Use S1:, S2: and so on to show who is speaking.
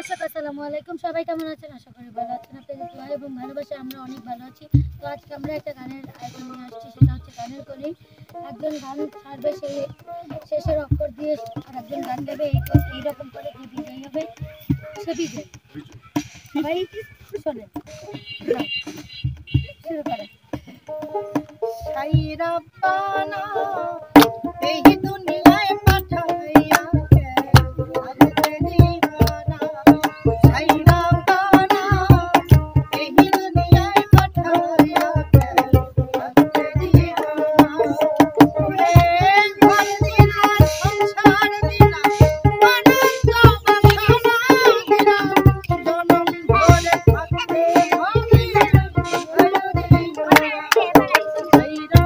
S1: দর্শক আসসালামু আলাইকুম, সবাই কেমন আছেন? আশা করি ভালো আছেন। আপনাদের দোয়া এবং ভালোবাসা আমরা অনেক ভালো আছি। তো আজকে আমরা একটা গানের আয়োজন নিয়ে আসছি, সেটা হচ্ছে গানের কলি। একজন গান ছাড়বে, সেই শেষের অক্ষর দিয়ে আর একজন গান গাবে, এইরকম করে যে বিজয়ী হবে সে বিজয়ী। সবাই শোনেন, শুরু করেন।
S2: সাইরা পানা এই দুনিয়ায় পাঠাইয়া আমাকে দিবানা, সাইরা পানা এই দুনিয়ায় পাঠাইয়া আমাকে দিবানা। রে ঘর দিলা সংসার দিলা আনন্দ বাসনা দিলা, জনম ভরে থাকতে হবে সাইরা